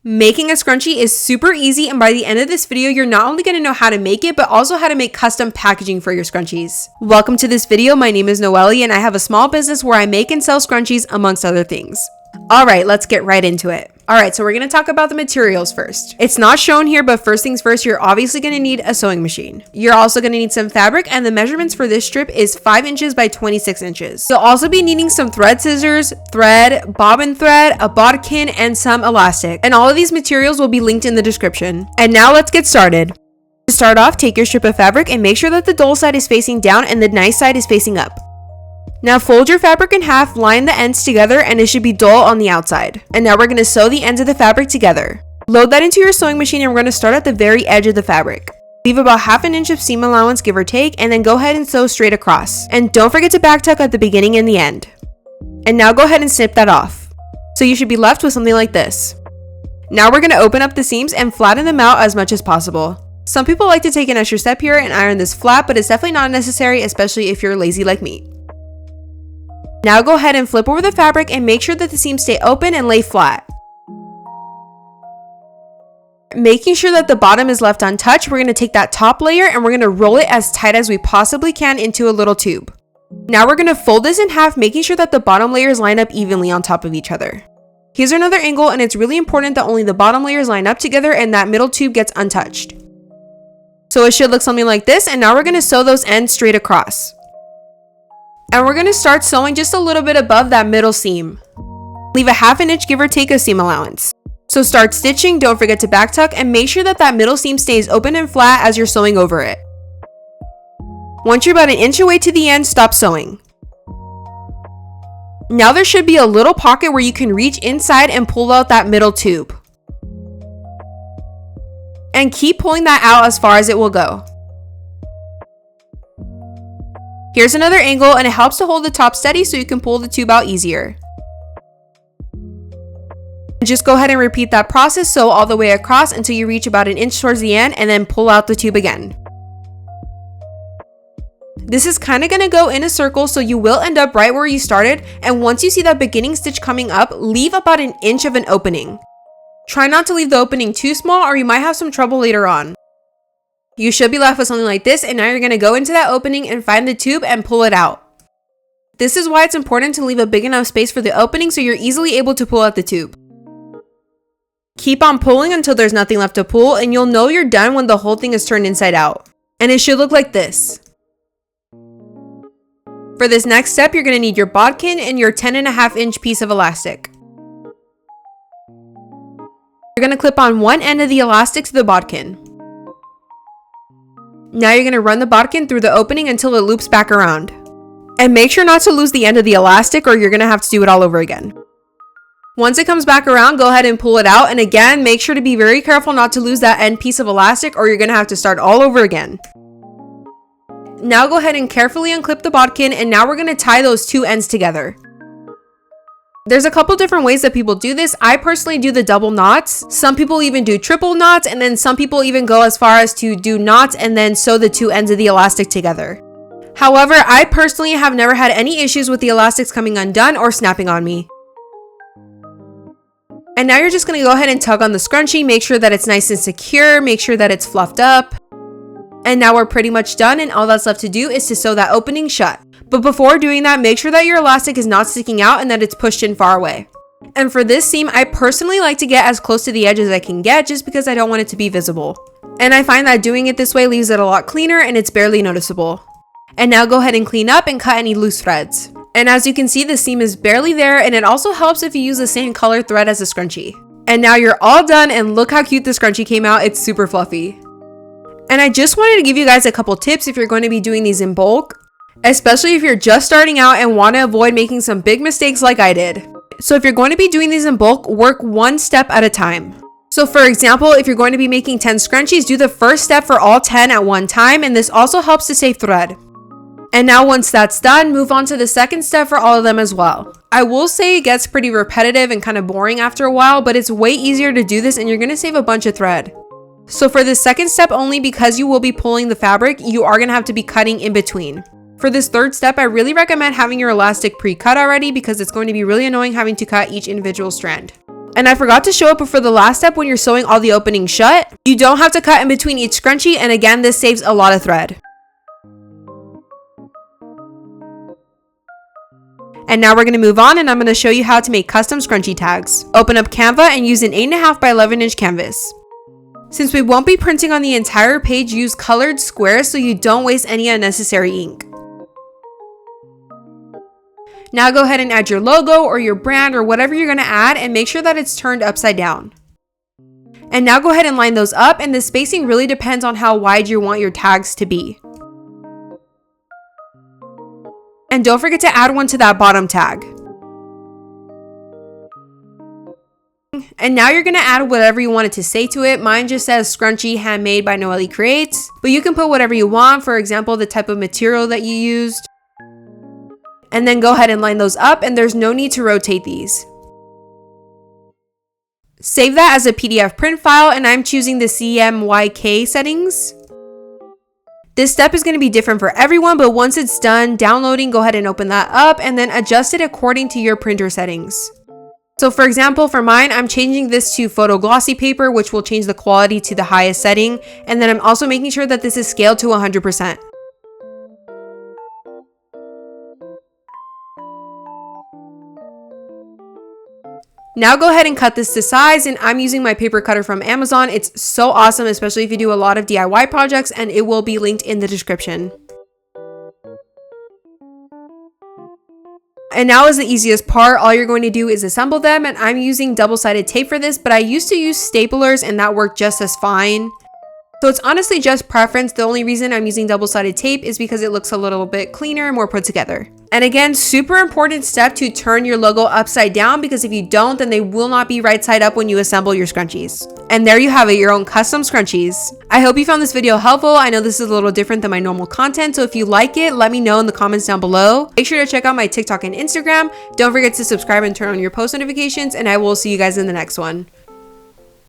Making a scrunchie is super easy, and by the end of this video, you're not only going to know how to make it, but also how to make custom packaging for your scrunchies. Welcome to this video. My name is Noelle, and I have a small business where I make and sell scrunchies, amongst other things. Alright, let's get right into it. Alright, so we're going to talk about the materials first. It's not shown here, but first things first, you're obviously going to need a sewing machine. You're also going to need some fabric, and the measurements for this strip is 5 inches by 26 inches. You'll also be needing some thread scissors, thread, bobbin thread, a bodkin, and some elastic. And all of these materials will be linked in the description. And now let's get started. To start off, take your strip of fabric and make sure that the dull side is facing down and the nice side is facing up. Now fold your fabric in half, line the ends together, and it should be dull on the outside. And now we're going to sew the ends of the fabric together. Load that into your sewing machine, and we're going to start at the very edge of the fabric. Leave about ½ inch of seam allowance, give or take, and then go ahead and sew straight across. And don't forget to back tuck at the beginning and the end. And now go ahead and snip that off. So you should be left with something like this. Now we're going to open up the seams and flatten them out as much as possible. Some people like to take an extra step here and iron this flat, but it's definitely not necessary, especially if you're lazy like me. Now go ahead and flip over the fabric and make sure that the seams stay open and lay flat. Making sure that the bottom is left untouched, we're going to take that top layer and we're going to roll it as tight as we possibly can into a little tube. Now we're going to fold this in half, making sure that the bottom layers line up evenly on top of each other. Here's another angle, and it's really important that only the bottom layers line up together and that middle tube gets untouched. So it should look something like this, and now we're going to sew those ends straight across. And we're going to start sewing just a little bit above that middle seam. Leave a ½ inch, give or take, of seam allowance. So start stitching, don't forget to back tuck, and make sure that that middle seam stays open and flat as you're sewing over it. Once you're about 1 inch away to the end, stop sewing. Now there should be a little pocket where you can reach inside and pull out that middle tube. And keep pulling that out as far as it will go. Here's another angle, and it helps to hold the top steady so you can pull the tube out easier. Just go ahead and repeat that process, sew all the way across until you reach about 1 inch towards the end, and then pull out the tube again. This is kind of going to go in a circle, so you will end up right where you started, and once you see that beginning stitch coming up, leave about 1 inch of an opening. Try not to leave the opening too small or you might have some trouble later on. You should be left with something like this, and now you're going to go into that opening and find the tube and pull it out. This is why it's important to leave a big enough space for the opening so you're easily able to pull out the tube. Keep on pulling until there's nothing left to pull, and you'll know you're done when the whole thing is turned inside out. And it should look like this. For this next step, you're going to need your bodkin and your 10½ inch piece of elastic. You're going to clip on one end of the elastic to the bodkin. Now you're going to run the bodkin through the opening until it loops back around. And make sure not to lose the end of the elastic or you're going to have to do it all over again. Once it comes back around, go ahead and pull it out. And again, make sure to be very careful not to lose that end piece of elastic or you're going to have to start all over again. Now go ahead and carefully unclip the bodkin, and now we're going to tie those two ends together. There's a couple different ways that people do this. I personally do the double knots. Some people even do triple knots, and then some people even go as far as to do knots and then sew the two ends of the elastic together. However, I personally have never had any issues with the elastics coming undone or snapping on me. And now you're just going to go ahead and tug on the scrunchie, make sure that it's nice and secure, make sure that it's fluffed up. And now we're pretty much done, and all that's left to do is to sew that opening shut. But before doing that, make sure that your elastic is not sticking out and that it's pushed in far away. And for this seam, I personally like to get as close to the edge as I can get just because I don't want it to be visible. And I find that doing it this way leaves it a lot cleaner and it's barely noticeable. And now go ahead and clean up and cut any loose threads. And as you can see, the seam is barely there, and it also helps if you use the same color thread as the scrunchie. And now you're all done, and look how cute the scrunchie came out. It's super fluffy. And I just wanted to give you guys a couple tips if you're going to be doing these in bulk, especially if you're just starting out and want to avoid making some big mistakes like I did. So if you're going to be doing these in bulk, work one step at a time. So for example, if you're going to be making 10 scrunchies, do the first step for all 10 at one time, and this also helps to save thread. And now once that's done, move on to the second step for all of them as well. I will say it gets pretty repetitive and kind of boring after a while, but it's way easier to do this and you're going to save a bunch of thread. So for the second step, only because you will be pulling the fabric, you are going to have to be cutting in between. For this third step, I really recommend having your elastic pre-cut already because it's going to be really annoying having to cut each individual strand. And I forgot to show it before the last step when you're sewing all the openings shut. You don't have to cut in between each scrunchie, and again, this saves a lot of thread. And now we're going to move on, and I'm going to show you how to make custom scrunchie tags. Open up Canva and use an 8.5 by 11 inch canvas. Since we won't be printing on the entire page, use colored squares so you don't waste any unnecessary ink. Now go ahead and add your logo or your brand or whatever you're going to add, and make sure that it's turned upside down. And now go ahead and line those up, and the spacing really depends on how wide you want your tags to be. And don't forget to add one to that bottom tag. And now you're going to add whatever you want it to say to it. Mine just says Scrunchie handmade by NOELICREATES, but you can put whatever you want, for example, the type of material that you used. And then go ahead and line those up, and there's no need to rotate these. Save that as a PDF print file, and I'm choosing the CMYK settings. This step is going to be different for everyone, but once it's done downloading, go ahead and open that up and then adjust it according to your printer settings. So for example, for mine, I'm changing this to photo glossy paper, which will change the quality to the highest setting. And then I'm also making sure that this is scaled to 100%. Now go ahead and cut this to size, and I'm using my paper cutter from Amazon. It's so awesome, especially if you do a lot of DIY projects, and it will be linked in the description. And now is the easiest part. All you're going to do is assemble them, and I'm using double-sided tape for this, but I used to use staplers and that worked just as fine. So it's honestly just preference. The only reason I'm using double-sided tape is because it looks a little bit cleaner and more put together. And again, super important step to turn your logo upside down, because if you don't, then they will not be right side up when you assemble your scrunchies. And there you have it, your own custom scrunchies. I hope you found this video helpful. I know this is a little different than my normal content, so if you like it, let me know in the comments down below. Make sure to check out my TikTok and Instagram. Don't forget to subscribe and turn on your post notifications, and I will see you guys in the next one.